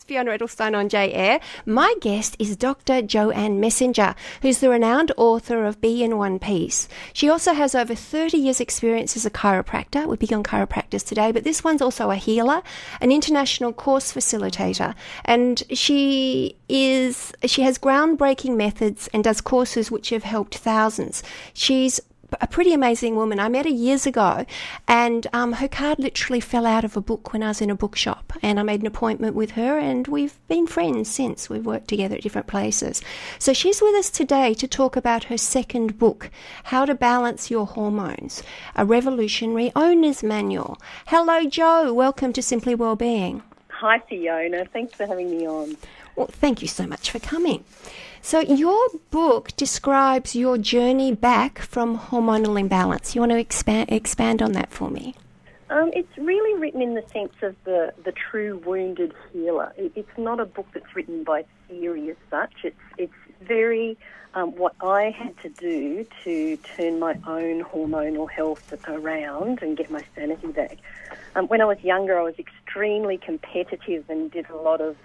Fiona Edelstein on J-Air. My guest is Dr Joanne Messenger, who's the renowned author of Be in One Piece. She also has over 30 years' experience as a chiropractor. We're big on chiropractors today, but this one's also a healer, an international course facilitator, and she has groundbreaking methods and does courses which have helped thousands. She's a pretty amazing woman. I met her years ago, and her card literally fell out of a book when I was in a bookshop, and I made an appointment with her, and we've been friends since. We've worked together at different places. So she's with us today to talk about her second book, How to Balance Your Hormones, a revolutionary owner's manual. Hello, Jo. Welcome to Simply Wellbeing. Hi, Fiona. Thanks for having me on. Well, thank you so much for coming. So your book describes your journey back from hormonal imbalance. You want to expand on that for me? It's really written in the sense of the true wounded healer. It's not a book that's written by theory as such. It's very what I had to do to turn my own hormonal health around and get my sanity back. When I was younger, I was extremely competitive and did a lot of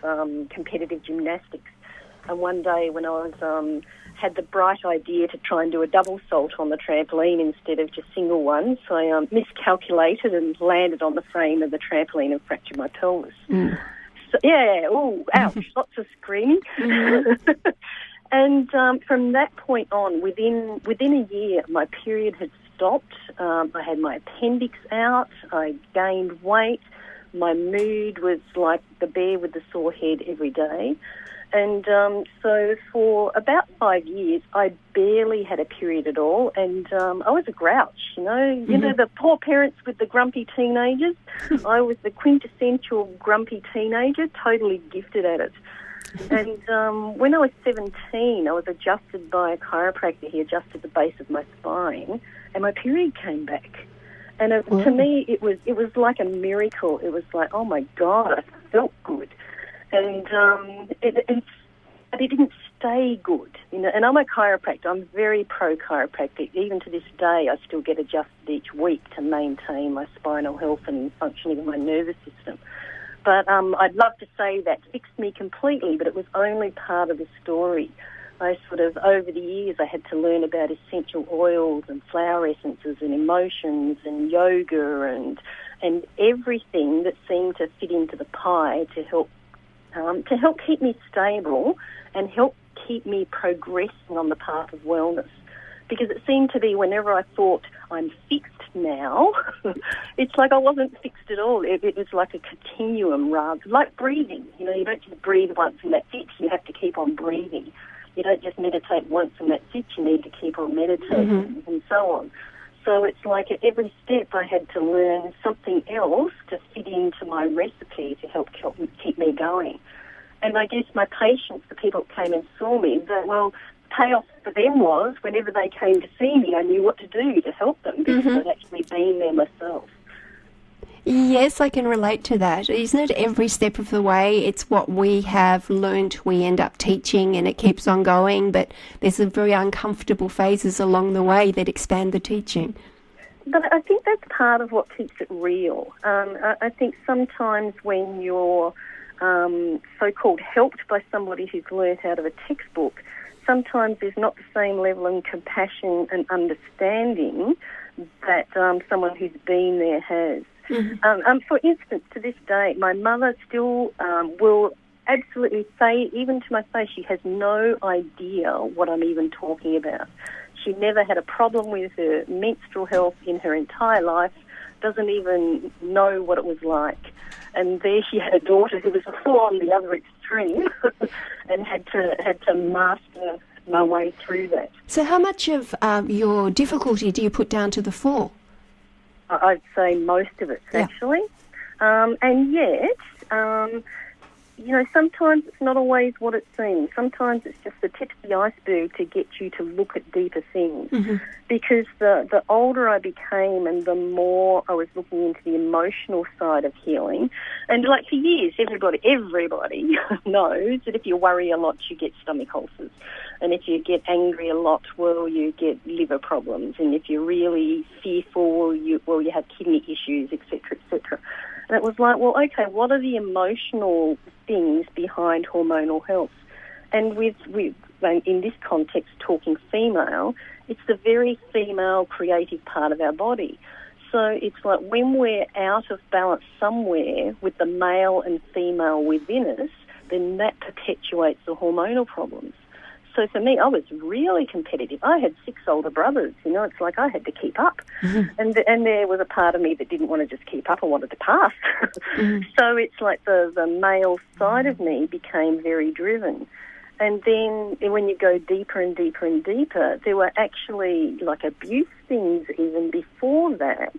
competitive gymnastics. And one day when I was had the bright idea to try and do a double salto on the trampoline instead of just single ones, I miscalculated and landed on the frame of the trampoline and fractured my pelvis. So, yeah, ouch, lots of screaming. And from that point on, within a year, my period had stopped. I had my appendix out. I gained weight. My mood was like the bear with the sore head every day. And so for about 5 years, I barely had a period at all, and I was a grouch, you know, the poor parents with the grumpy teenagers. I was the quintessential grumpy teenager, totally gifted at it. And when I was 17, I was adjusted by a chiropractor. He adjusted the base of my spine, and my period came back. And to me, it was like a miracle. It was like, oh my God, I felt good. And but it didn't stay good, you know. And I'm a chiropractor. I'm very pro-chiropractic. Even to this day, I still get adjusted each week to maintain my spinal health and functioning of my nervous system. But I'd love to say that fixed me completely, but it was only part of the story. I sort of, over the years, I had to learn about essential oils and flower essences and emotions and yoga and everything that seemed to fit into the pie to help keep me stable and help keep me progressing on the path of wellness. Because it seemed to be whenever I thought I'm fixed now, it's like I wasn't fixed at all. It was like a continuum, rather like breathing. You know, you don't just breathe once and that's it. You have to keep on breathing. You don't just meditate once and that's it. You need to keep on meditating and so on. So it's like at every step I had to learn something else to fit into my recipe to help keep me going. And I guess my patients, the people that came and saw me, the payoff for them was whenever they came to see me, I knew what to do to help them because I'd actually been there myself. Yes, I can relate to that. Isn't it every step of the way? It's what we have learned we end up teaching and it keeps on going, but there's some very uncomfortable phases along the way that expand the teaching. But I think that's part of what keeps it real. I think sometimes when you're so-called helped by somebody who's learnt out of a textbook, sometimes there's not the same level of compassion and understanding that someone who's been there has. For instance, to this day, my mother still will absolutely say, even to my face, she has no idea what I'm even talking about. She never had a problem with her menstrual health in her entire life, doesn't even know what it was like. And there she had a daughter who was full on the other extreme and had to master my way through that. So how much of your difficulty do you put down to the fall? I'd say most of it, actually. And yet, you know, sometimes it's not always what it seems. Sometimes it's just the tip of the iceberg to get you to look at deeper things. Because the older I became and the more I was looking into the emotional side of healing, and like for years, everybody knows that if you worry a lot, you get stomach ulcers. And if you get angry a lot, well, you get liver problems. And if you're really fearful, you have kidney issues, etc., etc. And it was like, well, okay, what are the emotional things behind hormonal health? And with in this context, talking female, it's the very female creative part of our body. So it's like when we're out of balance somewhere with the male and female within us, then that perpetuates the hormonal problems. So for me, I was really competitive. I had 6 older brothers, it's like I had to keep up. Mm-hmm. And there was a part of me that didn't want to just keep up, I wanted to pass. Mm-hmm. So it's like the male side of me became very driven. And then when you go deeper and deeper and deeper, there were actually like abuse things even before that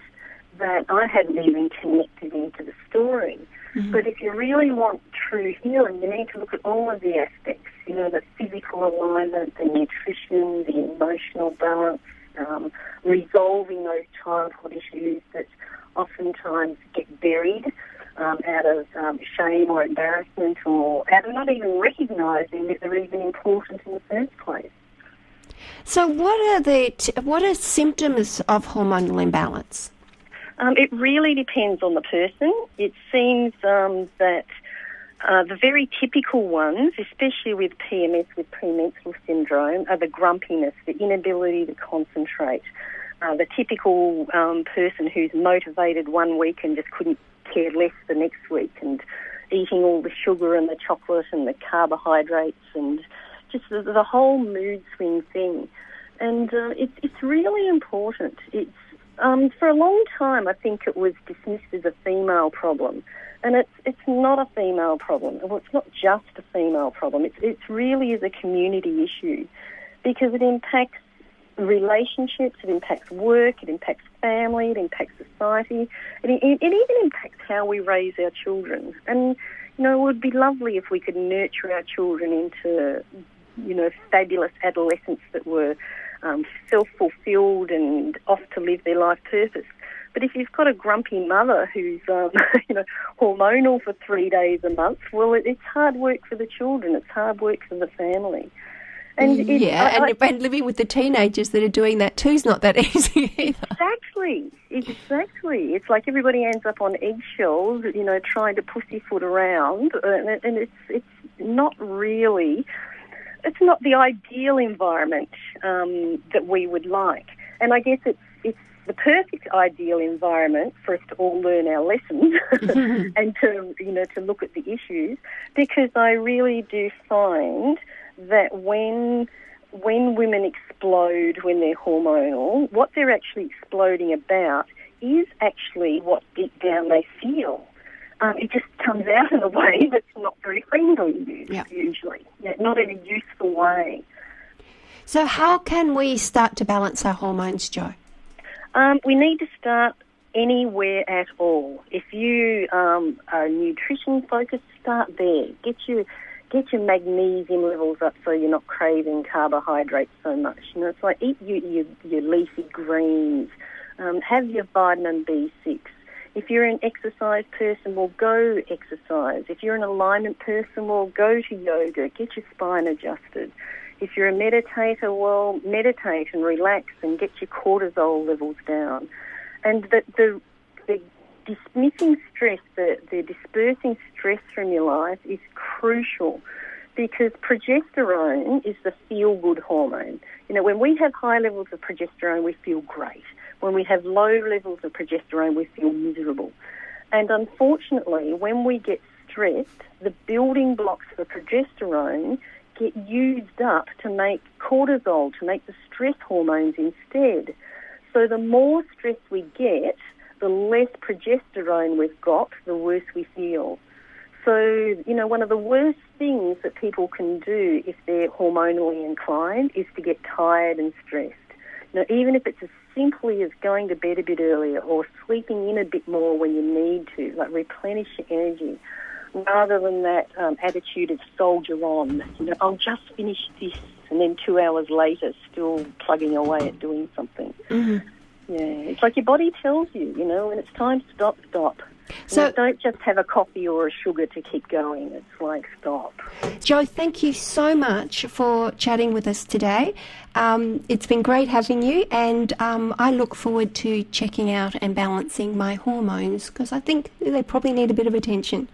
I hadn't even connected into the story. Mm-hmm. But if you really want true healing, you need to look at all of the aspects, the physical alignment, the nutrition, the emotional balance, resolving those childhood issues that oftentimes get buried out of shame or embarrassment or out of not even recognising that they're even important in the first place. So what are symptoms of hormonal imbalance? It really depends on the person. It seems that the very typical ones, especially with PMS, with premenstrual syndrome, are the grumpiness, the inability to concentrate, the typical person who's motivated one week and just couldn't care less the next week, and eating all the sugar and the chocolate and the carbohydrates and just the whole mood swing thing. And it's really important. It's for a long time, I think it was dismissed as a female problem, and it's not a female problem. Well, it's not just a female problem. It really is a community issue because it impacts relationships, it impacts work, it impacts family, it impacts society, it even impacts how we raise our children. And, it would be lovely if we could nurture our children into, fabulous adolescents that were self-fulfilled and off to live their life purpose. But if you've got a grumpy mother who's, hormonal for 3 days a month, well, it's hard work for the children. It's hard work for the family. And and living with the teenagers that are doing that too is not that easy either. Exactly. It's like everybody ends up on eggshells, trying to pussyfoot around, and it's not really. It's not the ideal environment that we would like. And I guess it's the perfect ideal environment for us to all learn our lessons and to look at the issues, because I really do find that when women explode when they're hormonal, what they're actually exploding about is actually what deep down they feel. It just comes out in a way that's not very friendly, usually, not in a useful way. So how can we start to balance our hormones, Jo? We need to start anywhere at all. If you are nutrition focused, start there. Get your magnesium levels up so you're not craving carbohydrates so much. It's like eat your leafy greens, have your vitamin B6. If you're an exercise person, well, go exercise. If you're an alignment person, well, go to yoga, get your spine adjusted. If you're a meditator, well, meditate and relax and get your cortisol levels down. And the dismissing stress, the dispersing stress from your life is crucial, because progesterone is the feel-good hormone. When we have high levels of progesterone, we feel great. When we have low levels of progesterone, we feel miserable. And unfortunately, when we get stressed, the building blocks for progesterone get used up to make cortisol, to make the stress hormones instead. So the more stress we get, the less progesterone we've got, the worse we feel. So, one of the worst things that people can do if they're hormonally inclined is to get tired and stressed. Even if it's as simply as going to bed a bit earlier or sleeping in a bit more when you need to, like replenish your energy, rather than that attitude of soldier on, I'll just finish this, and then 2 hours later still plugging away at doing something. Mm-hmm. Yeah, it's like your body tells you, when it's time to stop. So don't just have a coffee or a sugar to keep going. It's like, stop. Jo, thank you so much for chatting with us today. It's been great having you, and I look forward to checking out and balancing my hormones because I think they probably need a bit of attention.